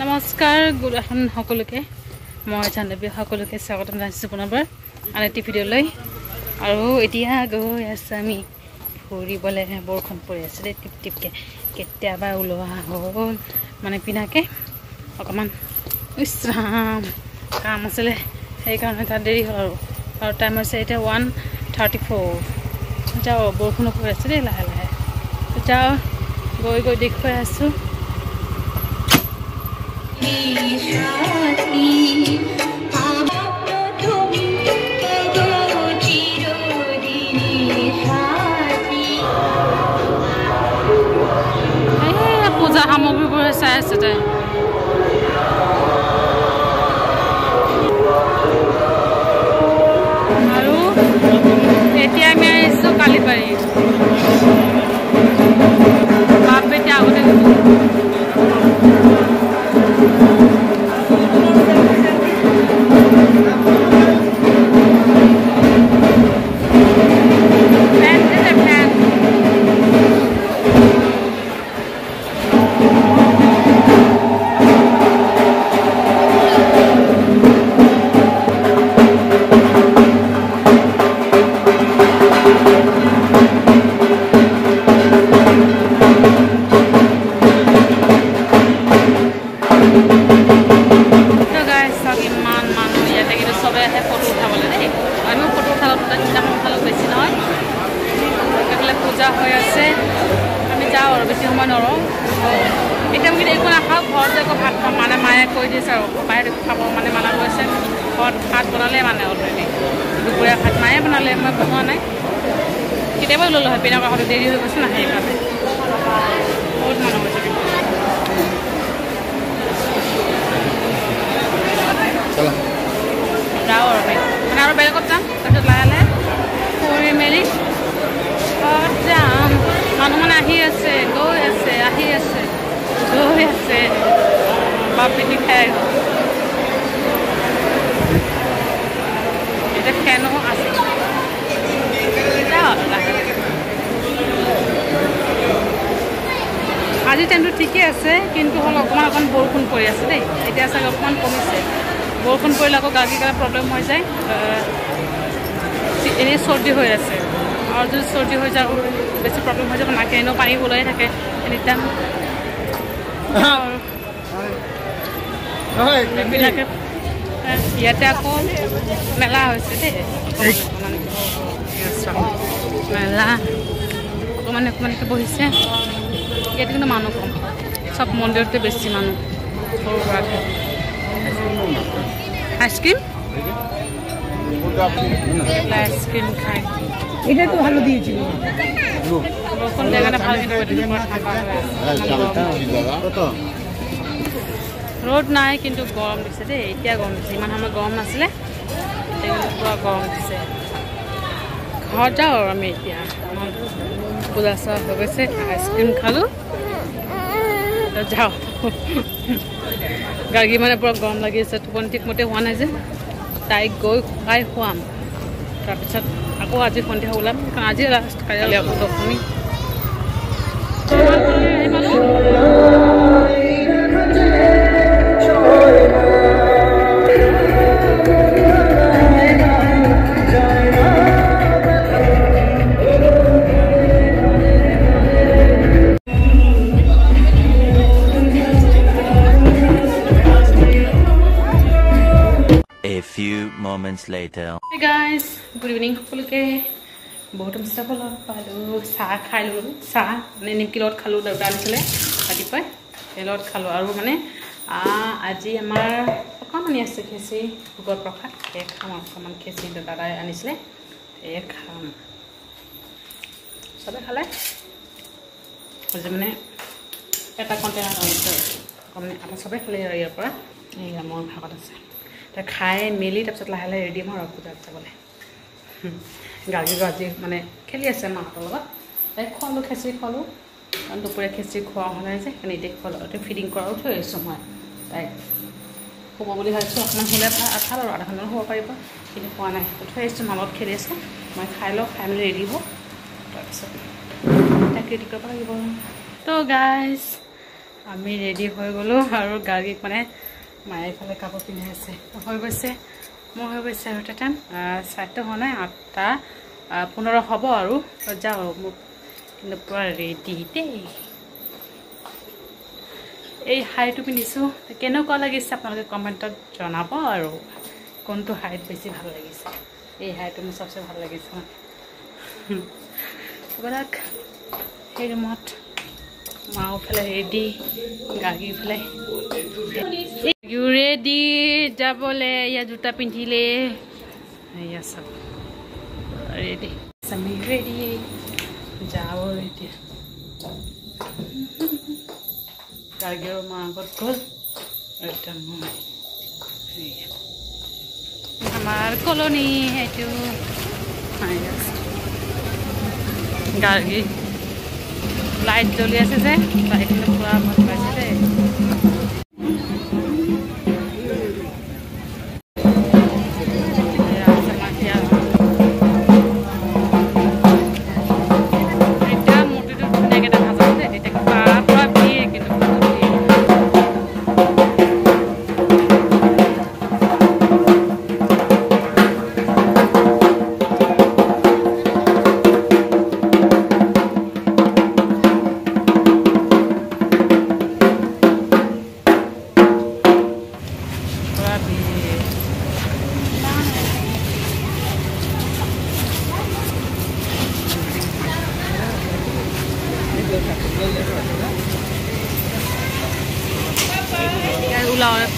নমস্কাৰ good afternoon সকলোকে মই জাহ্নৱী সকলোকে স্বাগতম জনাইছোঁ পুনৰবাৰ আন এটি ভিডিঅ'লৈ আৰু এতিয়া গৈ আছোঁ আমি ফুৰিবলৈ বৰষুণ পৰি আছে দেই টিপ টিপকৈ কেতিয়াবা ওলোৱা হ'ল মানে পিনাকে অকণমান ইছৰাম কাম আছিলে সেইকাৰণে তাত দেৰি হ'ল আৰু টাইম হৈছে এতিয়া 1:34 যাওঁ বৰষুণো পৰি আছে দেই লাহে লাহে যাওঁ গৈ গৈ দেখুৱাই আছোঁ পূজা সামগ্ৰীবোৰ চাই আছে তাই আৰু এতিয়া আমি আহিছোঁ কালিবাৰী বাপ বেটি আগতে পূজা হৈ আছে আমি যাওঁ আৰু বেছি সময় নৰওঁ এতিয়া আমি একো নাখাওঁ ঘৰত যে আকৌ ভাত খাম মানে মায়ে কৈ দিছে আৰু বাহিৰত খাব মানে মানা কৰিছে ঘৰত ভাত বনালে মানে অলৰেডি দুপৰীয়া ভাত মায়ে বনালে মই বনোৱা নাই কেতিয়াবা ল'লোঁ হয় পিনা কথাটো দেৰি হৈ গৈছে না সেইকাৰণে বহুত মানুহ হৈছে যাওঁ আৰু মানে আৰু বেলেগত যাম তাৰপিছত লাহে লাহে ফুৰি মেলি যাম মানুহ মানে আহি আছে গৈ আছে আহি আছে গৈ আছে বাপ বেটি খাই এতিয়া ফেনো আছে আজি টাইমটো ঠিকেই আছে কিন্তু হ'ল অকণমান বৰষুণ পৰি আছে দেই এতিয়া চাগে অকণমান কমিছে বৰষুণ পৰিলে আকৌ গাড়ী কাৰণে প্ৰব্লেম হৈ যায় এনেই চৰ্দি হৈ আছে আৰু যদি চৰ্দি হৈ যাওঁ বেছি প্ৰব্লেম হৈ যাব নাকে এনেও পানী ওলাই থাকে এনিটাইম এইবিলাকে ইয়াতে আকৌ মেলা হৈছে দেই মেলা অকণমানকৈ বহিছে ইয়াতে কিন্তু মানুহ কম চব মন্দিৰতে বেছি মানুহ সৰু সুৰাকৈ আইচক্ৰীম আইসক্রিম খাই এটা তো ভালো দিয়েছিল কোন জায়গাটা ভালো কিন্তু রোড নাই কিন্তু গরম দিছে দেই এতিয়া গরম দিছে ইমান সময় গরম নাছিলে এতিয়া পুরা গরম দিছে ঘর যাও আর আমি এতিয়া পূজা সব হৈ গৈছে আইসক্রিম খালো যাও গাড়ী মানে পুৰা গৰম লাগি আছে টোপনি ঠিকমতে হোৱা নাই যে তাইক গৈ খাই খুৱাম তাৰপিছত আকৌ আজি সন্ধিয়া ওলাম কাৰণ আজি লাষ্ট কাইলৈ আকৌ দশমী A few moments later. Hey guys, good evening. সকলোকে বহতম চাবল পালো চাহ খাই ললো চাহ মানে নিমকি লগত খালো দাদা আনিছিলে ৰাতিপুৱাই তেলত খালো আৰু মানে আজি আমাৰ অকণমান আছে খেচি ভোগৰ প্ৰসাদ খাম অকণমান খেচি দাদাই আনিছিলে খাম চবে খালে আজি মানে এটা কণ্টেইনাৰ আনিছে অকণমান এটা চবে খালে ইয়াৰ পৰা এই মোৰ ভাগত আছে খাই মেলি তাৰপিছত লাহে লাহে ৰেডি হ'ম আৰু পূজাত যাবলৈ গাড়ীটো আজি মানে খেলি আছে মাহঁতৰ লগত তাইক খোৱালোঁ খেঁচি খোৱালোঁ কাৰণ দুপৰীয়া খেঁচি খোৱা হোৱা নাই যে সেইকাৰণে এতিয়া খোৱালোঁ ফিডিং কৰাও থৈ আহিছোঁ মই তাইক শুব বুলি ভাবিছোঁ অকণমান শুলে ভাল আৰু আধা ঘণ্টামান শুব পাৰিব কিন্তু খোৱা নাই থৈ আহিছোঁ মালত খেলি আছে মই খাই লওঁ খাই মেলি ৰেডি হ'ব তাৰপিছত তাইক ৰেডি কৰিব লাগিব তো গাইজ আমি ৰেডি হৈ গ'লোঁ আৰু গাড়ীক মানে মায়ে এইফালে কাপোৰ পিন্ধাই আছে হৈ গৈছে মোৰ হৈ গৈছে আৰু এটা টাইম 7টা হোৱা নাই 8:15 হ'ব আৰু যাওঁ মোক কিন্তু পূৰা ৰেডি দেই এই হাইটো পিন্ধিছোঁ কেনেকুৱা লাগিছে আপোনালোকে কমেণ্টত জনাব আৰু কোনটো হাইট বেছি ভাল লাগিছে এই হাইটো মোৰ চবচে ভাল লাগিছে এইবিলাক সেই ৰুমত মাওফালে ৰেডি গাড়ীফালে ৰেডি যাবলৈ এয়া জোতা পিন্ধিলে এয়া চব ৰেডি আমি ৰেডি যাব এতিয়া গাড়ীৰ মা আগত গ'ল এটা মই আমাৰ কলনী সেইটো গাড়ী লাইট জ্বলি আছে যে লাইট পুৰা ভাল পাইছে দেই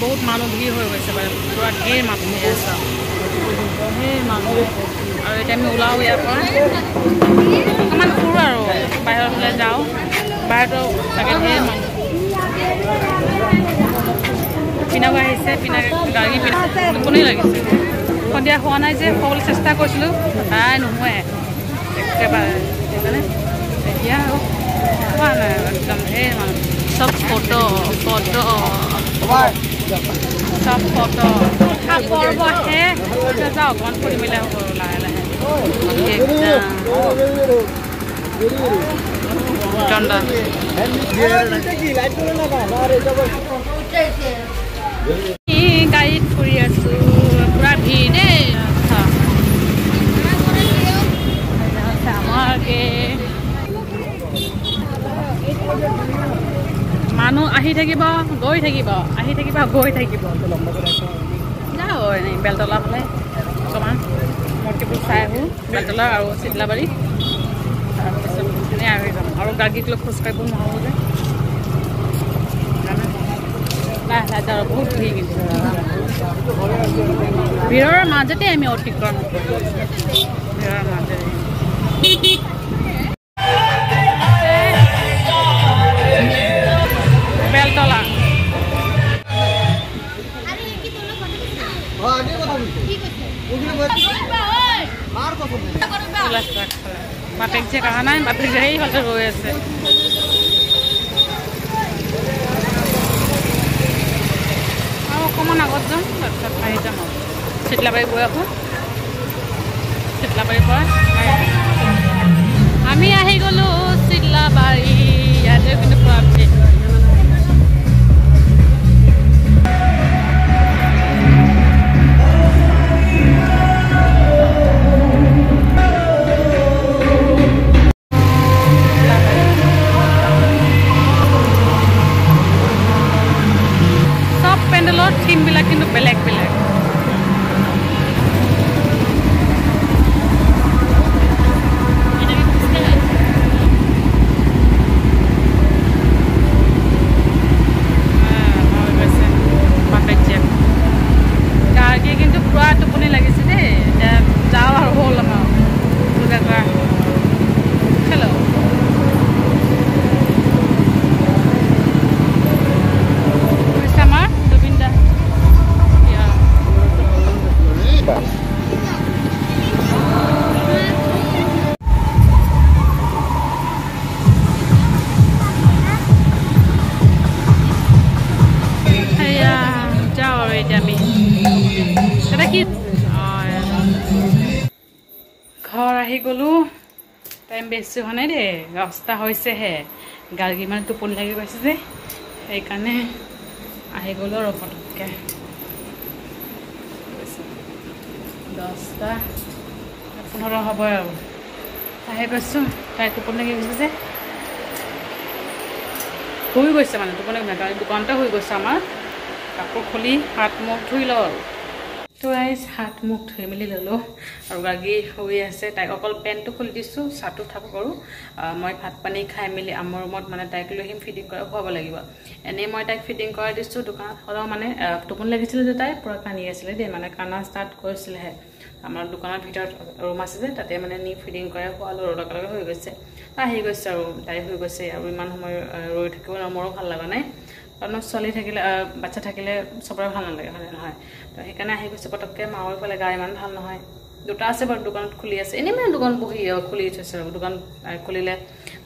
বহুত মানুহ ভিৰ হৈ গৈছে মানে পুৰা ঢেৰ মানুহ হৈ আছে ঢেৰ মানুহ আৰু এতিয়া আমি ওলাওঁ ইয়াৰ পৰা অকণমান ফুৰোঁ আৰু বাহিৰৰ ফালে যাওঁ বাহিৰতো তাকে ঢেৰ মানুহ পিনাক আহিছে পিনাক গাড়ী টোপনি লাগিছে সন্ধিয়া হোৱা নাই যে শুবলৈ চেষ্টা কৰিছিলোঁ তাই নোহোৱাই একেবাৰে সেইকাৰণে এতিয়া আৰু হোৱা নাই একদম ঢেৰ মানুহ চব ফটো সব ফটো পৰ্ব আহে যাওঁ অকণমান ফুৰি মেলি হ'ব লাহে লাহে গাড়ীত ফুৰি আছোঁ পুৰা ভিৰ দেই আমাকে মানুহ আহি থাকিব গৈ থাকিব আহি থাকিব গৈ থাকিব যাওঁ এনেই বেলতলা ফালে অকণমান মূৰ্তিবোৰ চাই আহোঁ বেলতলা আৰু চিতলাবাৰী তাৰপিছত এনেই আহি যাম আৰু গাড়ীক লৈ খোজকাঢ়িব নহ'ব যে লাহে লাহে যাওঁ বহুত ভিৰ কিন্তু ভিৰৰ মাজতে আমি অতিক্ৰম কৰোঁ ভিৰৰ মাজতে বেলতলা বাপেক যে কাহা নাই বাপেক যে সেইফালে ৰৈ আছে আৰু অকণমান আগত যাম তাৰপিছত আহি যাম আৰু চিতলাবাৰী গৈ আহোঁ চিতলাবাৰীৰ পৰা আমি আহি গ'লোঁ চিতলাবাৰী ইয়াতে কিন্তু পুৰা থিমবিলাক কিন্তু বেলেগ বেলেগ গাড়ী কিন্তু পুৰা টোপনি লাগিছে দেই এতিয়া যাওঁ আৰু হ'ল আমাৰ হেল্ল' আমাৰ জুবিন দা যাওঁ আৰু এতিয়া আমি এটা কি ঘৰ আহি গ'লোঁ টাইম বেছি হোৱা নাই দেই 10টা হৈছেহে গাড়ী মানে টোপনি লাগি গৈছে যে সেইকাৰণে আহি গ'লো আৰু পটককৈ 10টা 15 হ'ব আৰু আহি গৈছোঁ তাই টোপনি লাগি গৈছে যে শুই গৈছে মানে টোপনি নাই দোকানতে শুই গৈছে আমাৰ কাপোৰ খুলি হাত মুখ ধুই লওঁ আৰু তো হাত মুখ ধুই মেলি ল'লোঁ আৰু গাগী শুই আছে তাইক অকল পেণ্টটো খুলি দিছোঁ চাহটো থাক কৰোঁ মই ভাত পানী খাই মেলি আমাৰ ৰুমত মানে তাইক লৈ আহিম ফিডিং কৰা খুৱাব লাগিব এনেই মই তাইক ফিডিং কৰাই দিছোঁ দোকানত হ'লেও মানে টোপনি লাগিছিলে যে তাই পূৰা কান্দি আছিলে দেই মানে কান্দা ষ্টাৰ্ট কৰিছিলেহে আমাৰ দোকানৰ ভিতৰত ৰুম আছে যে তাতে মানে নি ফিডিং কৰাই খোৱালোঁ আৰু লগে হৈ গৈছে আহি গৈছে আৰু তাই হৈ গৈছে আৰু ইমান সময় ৰৈ থাকিব মোৰো ভাল লগা নাই কাৰণ ছোৱালী থাকিলে বাচ্চা থাকিলে চবৰে ভাল নালাগে হয় নহয় তো সেইকাৰণে আহি গৈছে পটককৈ মাৰ ফালে গা ইমান ভাল নহয় দুটা আছে বাৰু দোকানত খুলি আছে এনেই মানে দোকান বহি খুলি থৈছে আৰু দোকান খুলিলে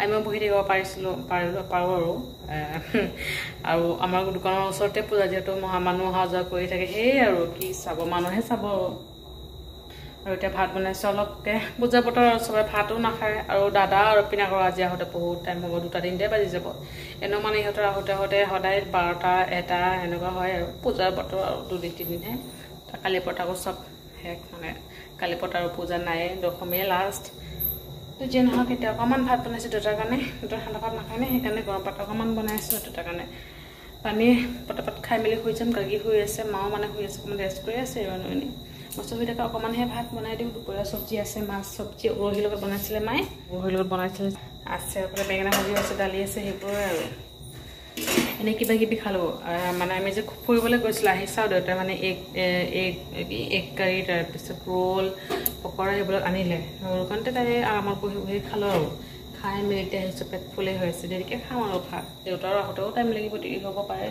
আমিও বহি থাকিব পাৰোঁ আৰু আমাৰ দোকানৰ ওচৰতে পূজা যিহেতু মানুহ অহা যোৱা কৰি থাকে সেয়ে আৰু কি চাব মানুহে চাব আৰু এতিয়া ভাত বনাইছোঁ অলপকৈ পূজা বতৰ চবে ভাতো নাখায় আৰু দাদা আৰু পিনাকৰ আজি আহোঁতে বহুত টাইম হ'ব 2-3 বাজি যাব এনেও মানে ইহঁতৰ আহোঁতে সদায় 12টা 1টা এনেকুৱা হয় আৰু পূজাৰ বতৰ আৰু 2-3 দিনহে কালি পতাকো চব শেষ মানে কালি পতাৰ পূজা নাই দশমীয়ে লাষ্ট তো যি নহওক এতিয়া অকণমান ভাত বনাইছোঁ দুটাৰ কাৰণে দুটাৰ ঠাণ্ডা ভাত নাখায় নে সেইকাৰণে গৰম ভাত অকণমান বনাইছোঁ দুটাৰ কাৰণে পানী পটাপট খাই মেলি শুই যাম গাগী শুই আছে মাও মানে শুই আছে অকণমান ৰেষ্ট কৰি আছে আৰু এনেই মস্ত হৈ থাকে অকণমানহে ভাত বনাই দিওঁ দুপৰীয়া চব্জি আছে মাছ চব্জি উৰহীৰ লগত বনাইছিলে মায়ে উৰহীৰ লগত বনাইছিলে আছে অকলে বেঙেনা ভাজি আছে দালি আছে সেইবোৰে আৰু এনেই কিবা কিবি খালোঁ মানে আমি যে ফুৰিবলৈ গৈছিলোঁ আহি চাওঁ দেউতাই মানে এগ কাৰী তাৰপিছত ৰোল পকৰা সেইবিলাক আনিলে আৰু দোকানতে তাই আমাৰ বহি খালোঁ আৰু খাই মেলি এতিয়া আহিছোঁ পেট ফুলেই হৈ আছে দেৰিকৈ খাওঁ আৰু ভাত দেউতাৰ আহোঁতেও টাইম লাগিব দেৰি হ'ব পাৰে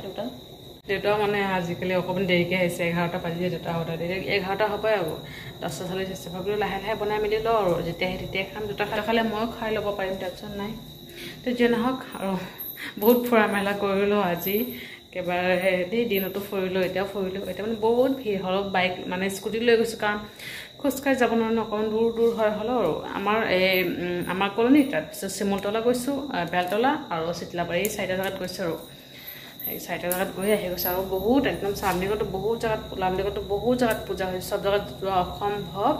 দেউতাও মানে আজিকালি অকণমান দেৰিকৈ আহিছে 11টা বাজিছে দেউতা আহোঁতে 11টা হ'বই আৰু 10:40 হৈছে ভাবিলোঁ লাহে লাহে বনাই মেলি লওঁ আৰু যেতিয়া আহে তেতিয়াই খাম দুটা খালে ময়ো খাই ল'ব পাৰিম টেনশ্যন নাই তো যি নহওক আৰু বহুত ফুৰা মেলা কৰিলোঁ আজি একেবাৰে দেই দিনতো ফুৰিলোঁ এতিয়াও ফুৰিলোঁ এতিয়া মানে বহুত ভিৰ হ'ল বাইক মানে স্কুটি লৈ গৈছোঁ কাৰণ খোজকাঢ়ি যাব নোৱাৰোঁ অকণমান দূৰ হয় হ'লেও আৰু আমাৰ কলনী তাৰপিছত চিমলতলা গৈছোঁ বেলতলা আৰু চিতলাবাৰী 4টা জেগাত গৈছোঁ আৰু সেই 4টা জেগাত গৈ আহি গৈছে আৰু বহুত একদম চামডিগতো বহুত জেগাত লামডিগতো বহুত জেগাত পূজা হৈছে চব জেগাত যোৱা অসম্ভৱ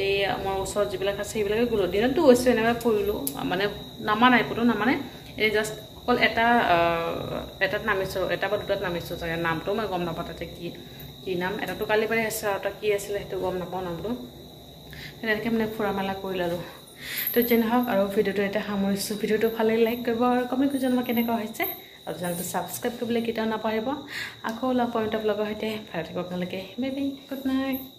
এই আমাৰ ওচৰত যিবিলাক আছে সেইবিলাকে গ'লোঁ দিনতো গৈছোঁ এনেকৈ ফুৰিলোঁ মানে নামা নাই ক'তো নামানে এই জাষ্ট অকল এটাত নামিছোঁ এটা বা দুটাত নামিছোঁ চাগে নামটো মই গম নাপাওঁ তাতে কি নাম এটাতো কালি পাৰি আছে আৰু এটা কি আছিলে সেইটো গম নাপাওঁ নামটো তেনেকৈ মানে ফুৰা মেলা কৰিলোঁ আৰু তো যি নহওক আৰু ভিডিঅ'টো এতিয়া সামৰিছোঁ ভিডিঅ'টো ভালে লাইক কৰিব আৰু কমেণ্ট কৰি জনাব কেনেকুৱা হৈছে আৰু চেনেলটো ছাবস্ক্ৰাইব কৰিবলৈ কেতিয়াও নাপাহৰিব আকৌ লগ পাম এটা ব্লগৰ সৈতে ভালে থাকিব আপোনালোকে বাই বাই গুড নাইট